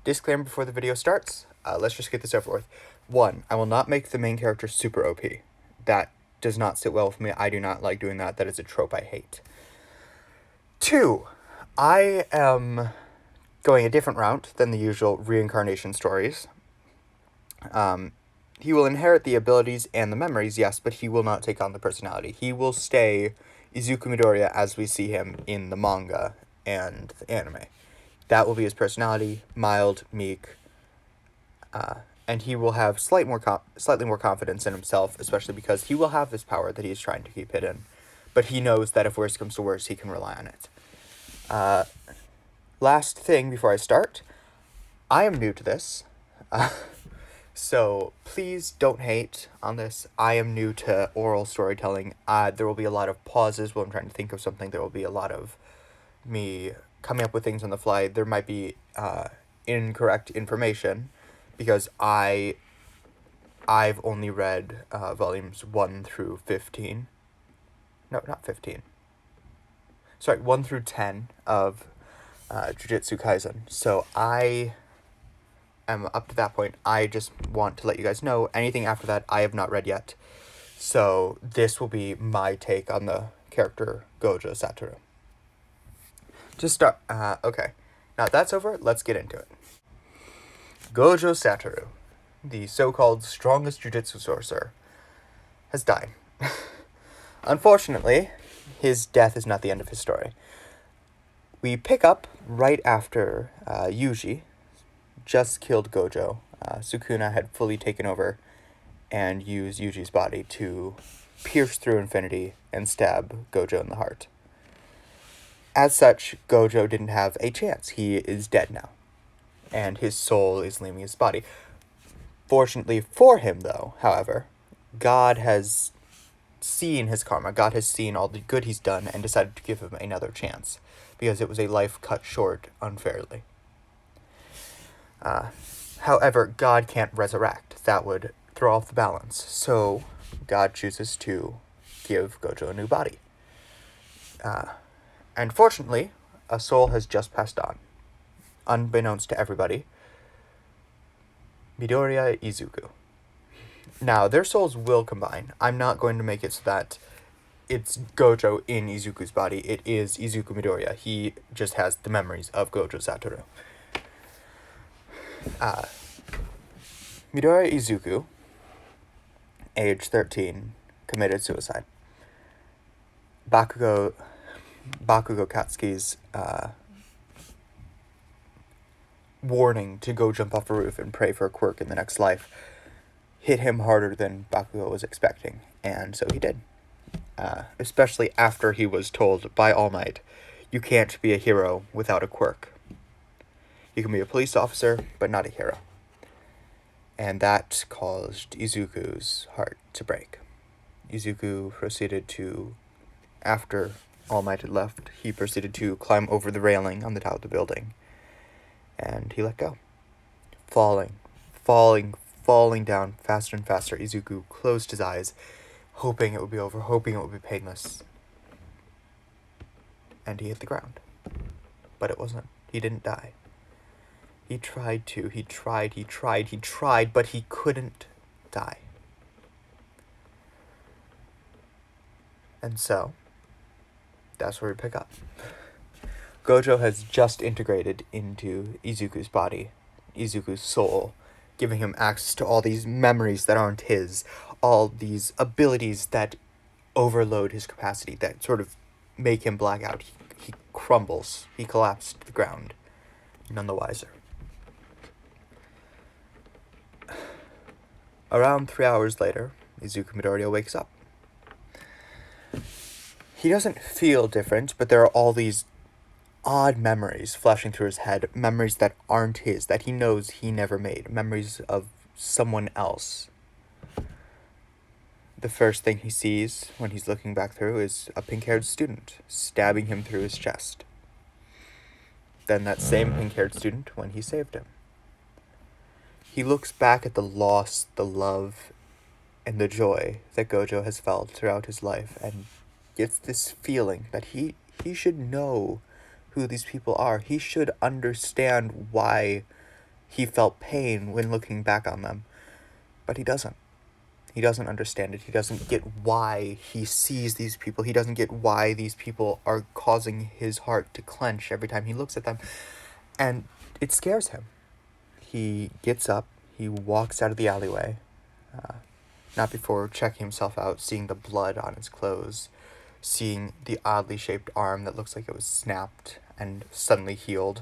Disclaimer before the video starts. Let's just get this over with. 1. I will not make the main character super OP. That does not sit well with me. I do not like doing that. That is a trope I hate. 2. I am going a different route than the usual reincarnation stories. He will inherit the abilities and the memories, yes, but he will not take on the personality. He will stay Izuku Midoriya as we see him in the manga and the anime. That will be his personality, mild, meek, and he will have slightly more confidence in himself, especially because he will have this power that he's trying to keep hidden, but he knows that if worse comes to worse, he can rely on it. Last thing before I start, I am new to this, so please don't hate on this. I am new to oral storytelling. There will be a lot of pauses while I'm trying to think of something. There will be a lot of me coming up with things on the fly. There might be incorrect information because I've only read volumes 1 through 15. No, not 15. Sorry, 1 through 10 of Jujutsu Kaisen. So I am up to that point. I just want to let you guys know anything after that I have not read yet. So this will be my take on the character Gojo Satorou. To start, okay. Now that's over, let's get into it. Gojo Satorou, the so-called strongest jujutsu sorcerer, has died. Unfortunately, his death is not the end of his story. We pick up right after Yuji just killed Gojo. Sukuna had fully taken over and used Yuji's body to pierce through infinity and stab Gojo in the heart. As such, Gojo didn't have a chance. He is dead now, and his soul is leaving his body. Fortunately for him, though, however, God has seen his karma. God has seen all the good he's done and decided to give him another chance, because it was a life cut short unfairly. However, God can't resurrect. That would throw off the balance. So, God chooses to give Gojo a new body. And fortunately, a soul has just passed on. Unbeknownst to everybody, Midoriya Izuku. Now, their souls will combine. I'm not going to make it so that it's Gojo in Izuku's body. It is Izuku Midoriya. He just has the memories of Gojo Satoru. Midoriya Izuku, age 13, committed suicide. Bakugo Katsuki's warning to go jump off a roof and pray for a quirk in the next life hit him harder than Bakugo was expecting, and so he did. Especially after he was told by All Might, you can't be a hero without a quirk. You can be a police officer, but not a hero. And that caused Izuku's heart to break. Izuku proceeded to, after All Might had left, he proceeded to climb over the railing on the top of the building. And he let go. Falling down faster and faster. Izuku closed his eyes, hoping it would be over, hoping it would be painless. And he hit the ground. But it wasn't. He didn't die. He tried, but he couldn't die. And so, that's where we pick up. Gojo has just integrated into Izuku's body, Izuku's soul, giving him access to all these memories that aren't his, all these abilities that overload his capacity, that sort of make him black out. He crumbles. He collapses to the ground, none the wiser. Around 3 hours later, Izuku Midoriya wakes up. He doesn't feel different, but there are all these odd memories flashing through his head, memories that aren't his, that he knows he never made, memories of someone else. The first thing he sees when he's looking back through is a pink-haired student stabbing him through his chest. Then that same pink-haired student when he saved him. He looks back at the loss, the love, and the joy that Gojo has felt throughout his life and gets this feeling that he should know who these people are. He should understand why He felt pain when looking back on them, but he doesn't. He doesn't understand it. He doesn't get why he sees these people. He doesn't get why these people are causing his heart to clench every time he looks at them. And it scares him. He gets up. He walks out of the alleyway. Not before checking himself out, seeing the blood on his clothes, seeing the oddly shaped arm that looks like it was snapped and suddenly healed.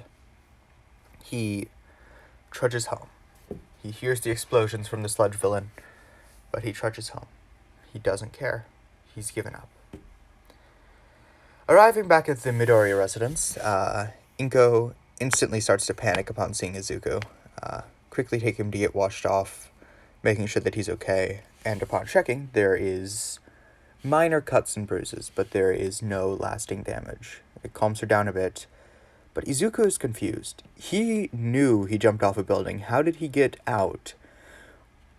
He trudges home. He hears the explosions from the sludge villain, but he trudges home. He doesn't care. He's given up. Arriving back at the Midoriya residence, Inko instantly starts to panic upon seeing Izuku. Quickly take him to get washed off, making sure that he's okay. And upon checking, there is minor cuts and bruises, but there is no lasting damage. It calms her down a bit, but Izuku is confused. He knew he jumped off a building. How did he get out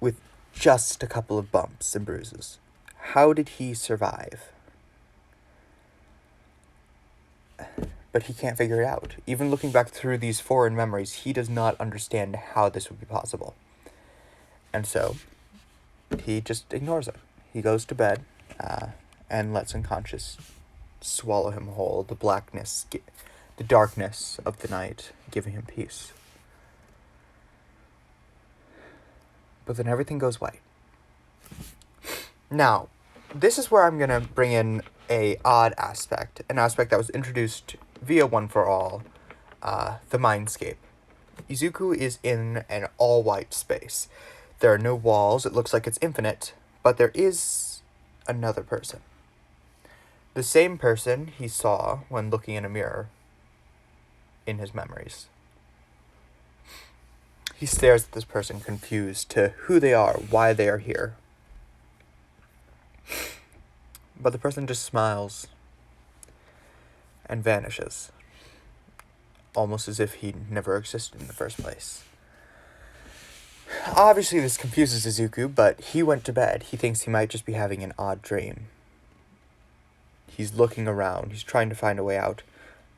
with just a couple of bumps and bruises? How did he survive? But he can't figure it out. Even looking back through these foreign memories, he does not understand how this would be possible. And so, he just ignores it. He goes to bed, and lets unconscious swallow him whole. The blackness, the darkness of the night, giving him peace. But then everything goes white. Now, this is where I'm going to bring in an aspect that was introduced via One for All, the Mindscape. Izuku is in an all-white space. There are no walls, it looks like it's infinite, but there is another person. The same person he saw when looking in a mirror in his memories. He stares at this person, confused to who they are, why they are here. But the person just smiles and vanishes, almost as if he never existed in the first place. Obviously, this confuses Izuku, but he went to bed. He thinks he might just be having an odd dream. He's looking around. He's trying to find a way out,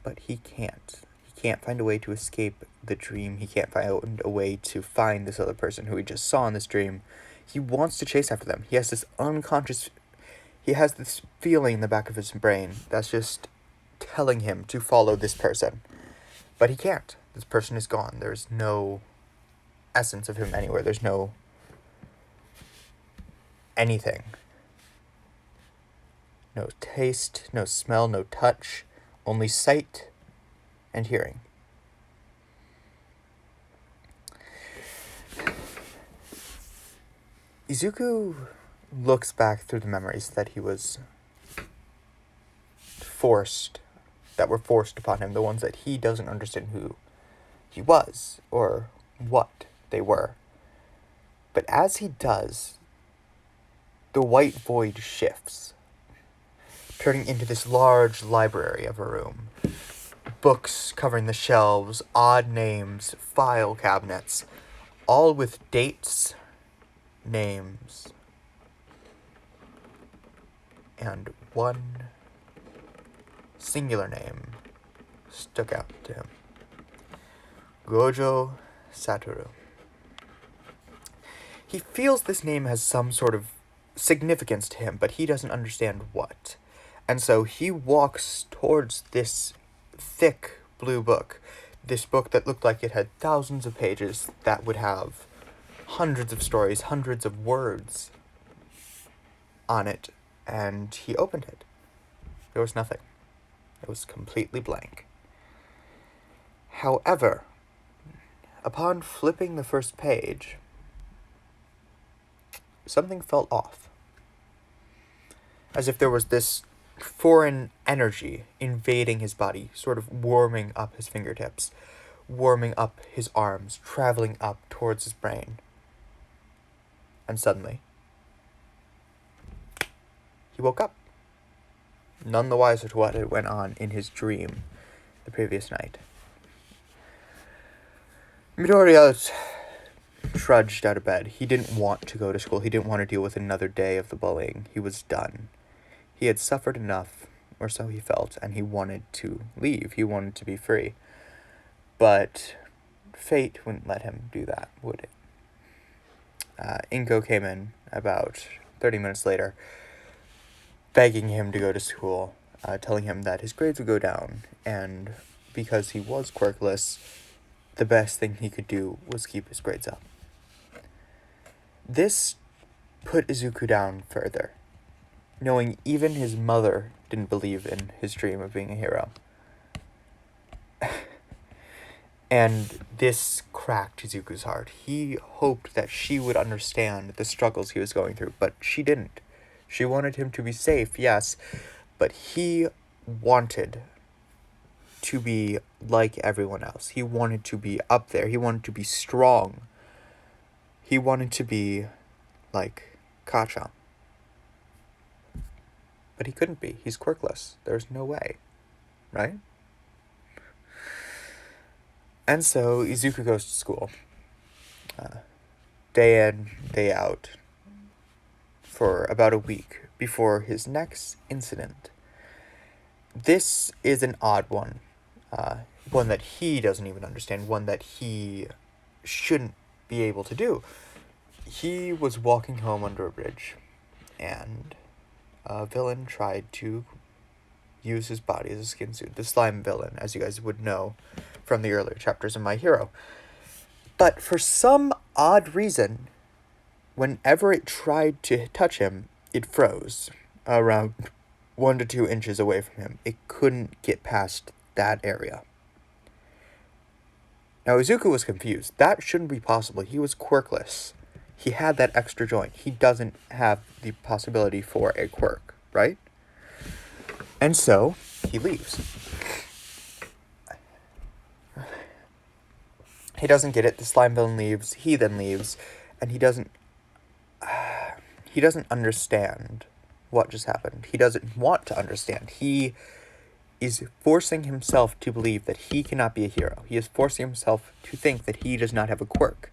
but he can't. He can't find a way to escape the dream. He can't find a way to find this other person who he just saw in this dream. He wants to chase after them. He has this feeling in the back of his brain that's just telling him to follow this person. But he can't. This person is gone. There's no essence of him anywhere. There's no anything. No taste, no smell, no touch, only sight and hearing. Izuku looks back through the memories that he was that were forced upon him, the ones that he doesn't understand who he was or what they were. But as he does, the white void shifts, turning into this large library of a room. Books covering the shelves, odd names, file cabinets, all with dates, names, and one singular name stuck out to him. Gojo Satorou. He feels this name has some sort of significance to him, but he doesn't understand what. And so he walks towards this thick blue book, this book that looked like it had thousands of pages that would have hundreds of stories, hundreds of words on it, and he opened it. There was nothing. It was completely blank. However, upon flipping the first page, something felt off. As if there was this foreign energy invading his body, sort of warming up his fingertips, warming up his arms, traveling up towards his brain. And suddenly, he woke up, none the wiser to what had went on in his dream the previous night. Midoriya trudged out of bed. He didn't want to go to school. He didn't want to deal with another day of the bullying. He was done. He had suffered enough, or so he felt, and he wanted to leave. He wanted to be free. But fate wouldn't let him do that, would it? Inko came in about 30 minutes later, begging him to go to school, telling him that his grades would go down, and because he was quirkless, the best thing he could do was keep his grades up. This put Izuku down further, knowing even his mother didn't believe in his dream of being a hero. And this cracked Izuku's heart. He hoped that she would understand the struggles he was going through, but she didn't. She wanted him to be safe, yes, but he wanted to be like everyone else. He wanted to be up there. He wanted to be strong. He wanted to be like Kacha. But he couldn't be. He's quirkless. There's no way. Right? And so Izuku goes to school. Day in, day out. For about a week before his next incident. This is an odd one. One that he doesn't even understand. One that he shouldn't be able to do. He was walking home under a bridge. And a villain tried to use his body as a skin suit. The slime villain, as you guys would know from the earlier chapters of My Hero. But for some odd reason, whenever it tried to touch him, it froze around 1 to 2 inches away from him. It couldn't get past that area. Now, Izuku was confused. That shouldn't be possible. He was quirkless. He had that extra joint. He doesn't have the possibility for a quirk, right? And so, he leaves. He doesn't get it. The slime villain leaves. He then leaves. And he doesn't understand what just happened. He doesn't want to understand. He is forcing himself to believe that he cannot be a hero. He is forcing himself to think that he does not have a quirk.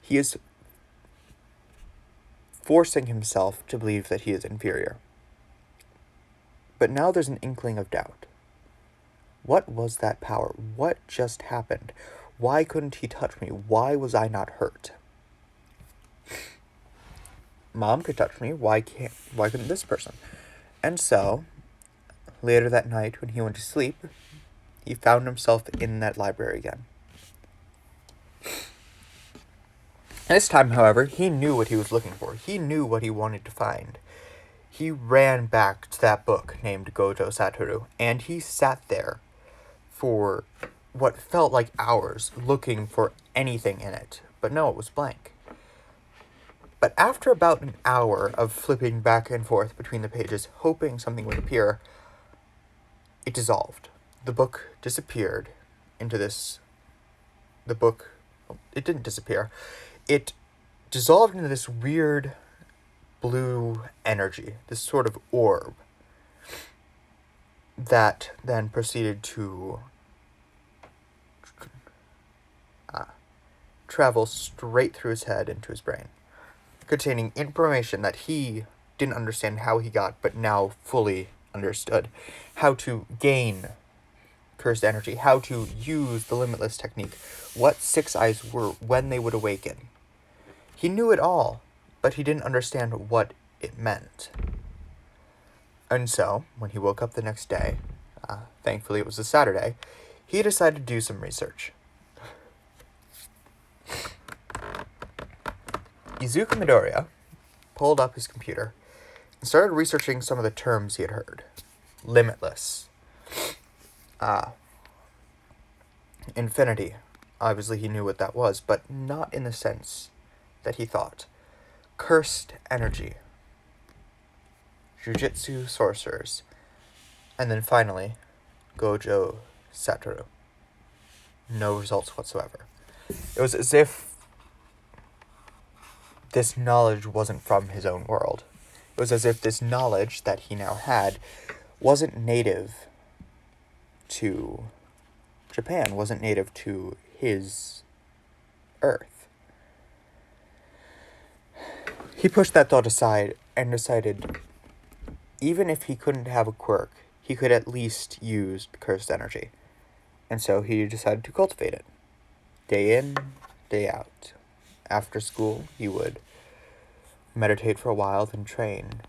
He is forcing himself to believe that he is inferior. But now there's an inkling of doubt. What was that power? What just happened? Why couldn't he touch me? Why was I not hurt? Mom could touch me. Why couldn't this person? And so, later that night when he went to sleep, he found himself in that library again. This time, however, he knew what he was looking for. He knew what he wanted to find. He ran back to that book named Gojo Satorou, and he sat there for what felt like hours looking for anything in it. But no, it was blank. But after about an hour of flipping back and forth between the pages, hoping something would appear, it dissolved. The book disappeared into this... It didn't disappear. It dissolved into this weird blue energy, this sort of orb, that then proceeded to travel straight through his head into his brain, containing information that he didn't understand how he got, but now fully understood. How to gain cursed energy, how to use the limitless technique, what six eyes were when they would awaken. He knew it all, but he didn't understand what it meant. And so, when he woke up the next day, thankfully it was a Saturday, he decided to do some research. Izuku Midoriya pulled up his computer and started researching some of the terms he had heard. Limitless. Infinity. Obviously he knew what that was, but not in the sense that he thought. Cursed energy. Jujutsu sorcerers. And then finally, Gojo Satorou. No results whatsoever. It was as if this knowledge wasn't from his own world. It was as if this knowledge that he now had wasn't native to Japan, wasn't native to his Earth. He pushed that thought aside and decided, even if he couldn't have a quirk, he could at least use cursed energy. And so he decided to cultivate it. day in, day out. After school, he would meditate for a while, then train,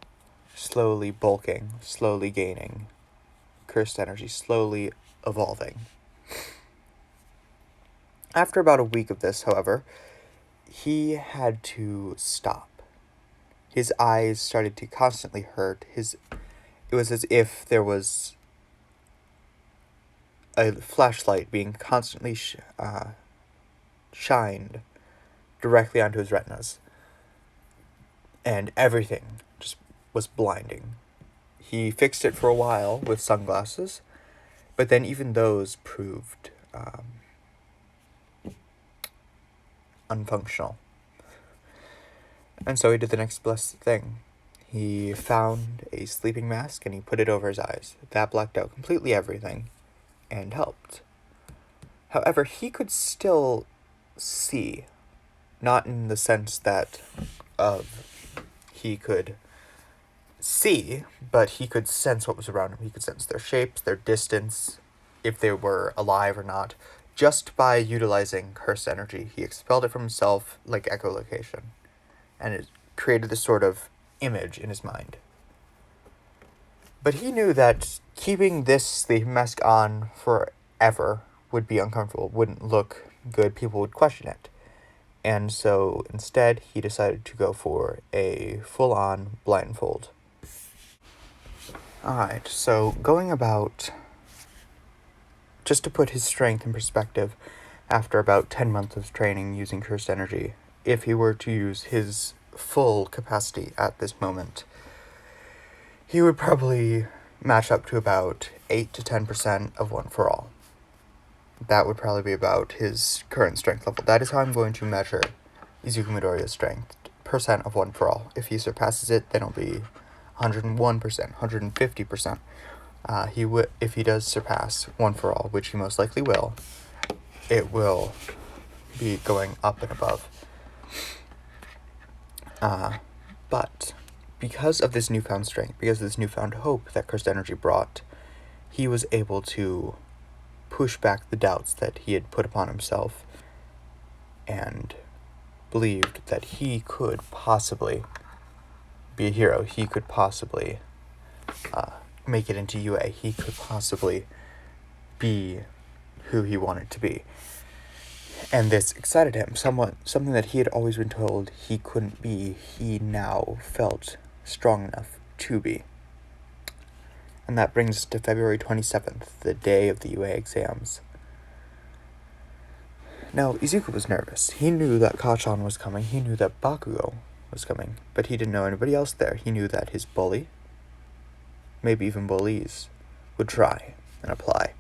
slowly bulking, slowly gaining cursed energy, slowly evolving. After about a week of this, however, he had to stop. His eyes started to constantly hurt. It was as if there was a flashlight being constantly shined directly onto his retinas. And everything just was blinding. He fixed it for a while with sunglasses, but then even those proved unfunctional. And so he did the next blessed thing. He found a sleeping mask and he put it over his eyes. That blacked out completely everything and helped. However, he could still see, not in the sense that he could see, but he could sense what was around him. He could sense their shapes, their distance, if they were alive or not. Just by utilizing cursed energy, he expelled it from himself like echolocation. And it created this sort of image in his mind. But he knew that keeping this sleeping mask on forever would be uncomfortable, wouldn't look good, people would question it. And so instead, he decided to go for a full-on blindfold. Alright, so going about, just to put his strength in perspective, after about 10 months of training using cursed energy, if he were to use his full capacity at this moment, he would probably match up to about 8 to 10% of One For All. That would probably be about his current strength level. That is how I'm going to measure Izuku Midoriya's strength, percent of One For All. If he surpasses it, then it'll be 101%, 150%. If he does surpass One For All, which he most likely will, it will be going up and above. But because of this newfound strength, because of this newfound hope that cursed energy brought, he was able to push back the doubts that he had put upon himself and believed that he could possibly be a hero. He could possibly make it into UA. He could possibly be who he wanted to be. And this excited him. Something that he had always been told he couldn't be, he now felt strong enough to be. And that brings us to February 27th, the day of the UA exams. Now, Izuku was nervous. He knew that Kachan was coming. He knew that Bakugo was coming. But he didn't know anybody else there. He knew that his bully, maybe even bullies, would try and apply.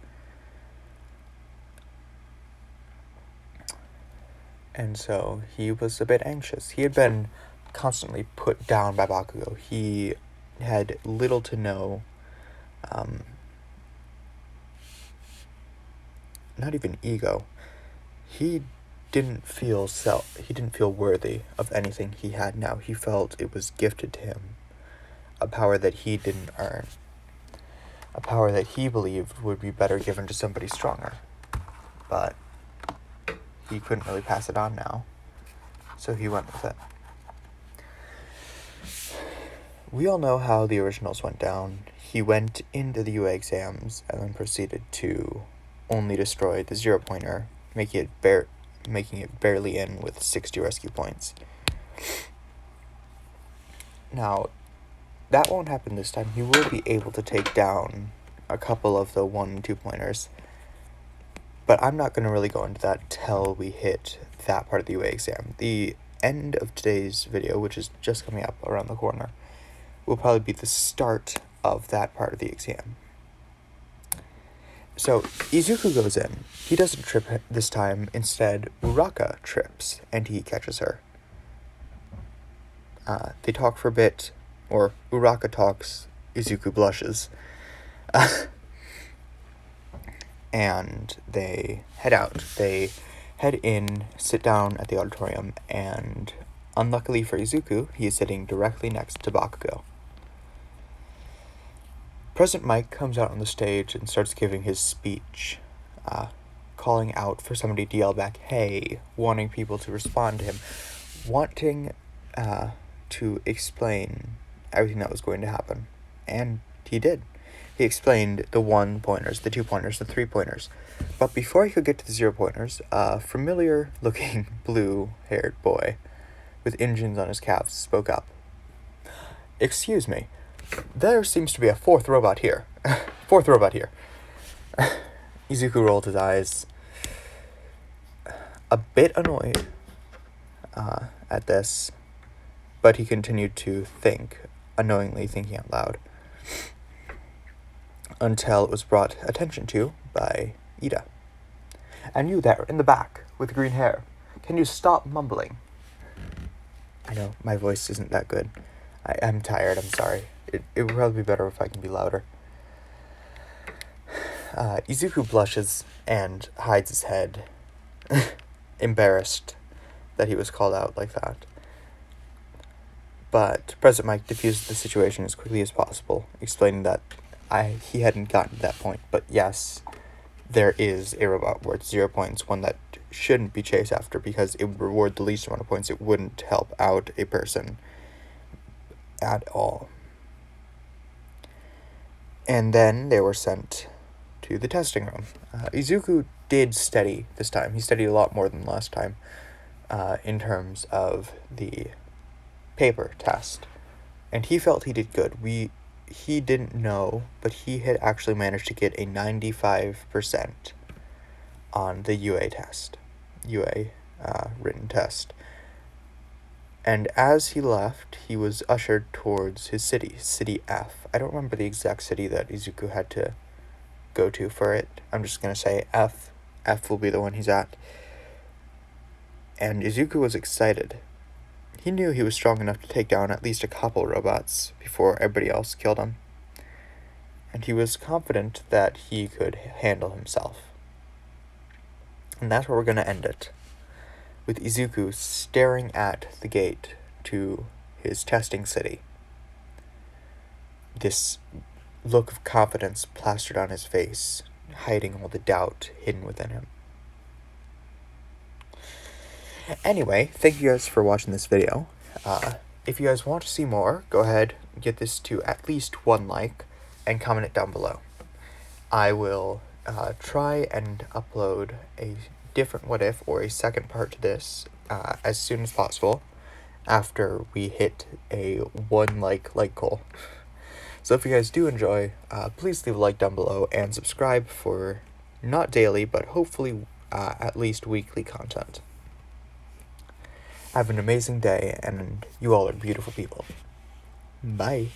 And so he was a bit anxious. He had been constantly put down by Bakugo. He had little to no, not even ego. He didn't feel worthy of anything he had now. He felt it was gifted to him. A power that he didn't earn. A power that he believed would be better given to somebody stronger. But he couldn't really pass it on now, so he went with it. We all know how the originals went down. He went into the UA exams and then proceeded to only destroy the 0-pointer, making it barely in with 60 rescue points. Now, that won't happen this time. He will be able to take down a couple of the 1 and 2-pointers. But I'm not going to really go into that till we hit that part of the UA exam. The end of today's video, which is just coming up around the corner, will probably be the start of that part of the exam. So, Izuku goes in. He doesn't trip this time. Instead, Uraka trips, and he catches her. They talk for a bit, or Uraka talks, Izuku blushes. And they head out. They head in, sit down at the auditorium, and unluckily for Izuku, he is sitting directly next to Bakugo. President Mike comes out on the stage and starts giving his speech, calling out for somebody to yell back, "Hey," wanting people to respond to him, wanting to explain everything that was going to happen. And he did. He explained the 1-pointers, the 2-pointers, the 3-pointers. But before he could get to the 0-pointers, a familiar-looking blue-haired boy with engines on his calves spoke up. "Excuse me, there seems to be a fourth robot here. Fourth robot here." Izuku rolled his eyes, a bit annoyed at this, but he continued to think, unknowingly thinking out loud, until it was brought attention to by Ida. "And you there, in the back, with green hair, can you stop mumbling?" I know, my voice isn't that good. I'm tired, I'm sorry. It would probably be better if I can be louder. Izuku blushes and hides his head, embarrassed that he was called out like that. But President Mike diffused the situation as quickly as possible, explaining that he hadn't gotten to that point. But yes, there is a robot worth 0 points, one that shouldn't be chased after because it would reward the least amount of points. It wouldn't help out a person at all. And then they were sent to the testing room. Izuku did study this time. He studied a lot more than last time in terms of the paper test. And he felt he did good. He didn't know, but he had actually managed to get a 95% on the UA test. UA written test. And as he left, he was ushered towards his city, City F. I don't remember the exact city that Izuku had to go to for it. I'm just going to say F. F will be the one he's at. And Izuku was excited. He knew he was strong enough to take down at least a couple robots before everybody else killed him. And he was confident that he could handle himself. And that's where we're going to end it, with Izuku staring at the gate to his testing city. This look of confidence plastered on his face, hiding all the doubt hidden within him. Anyway, thank you guys for watching this video. If you guys want to see more, go ahead and get this to at least 1 like and comment it down below. I will try and upload a different what if or a second part to this as soon as possible after we hit a 1 like goal. So if you guys do enjoy, please leave a like down below and subscribe for not daily but hopefully at least weekly content. Have an amazing day, and you all are beautiful people. Bye.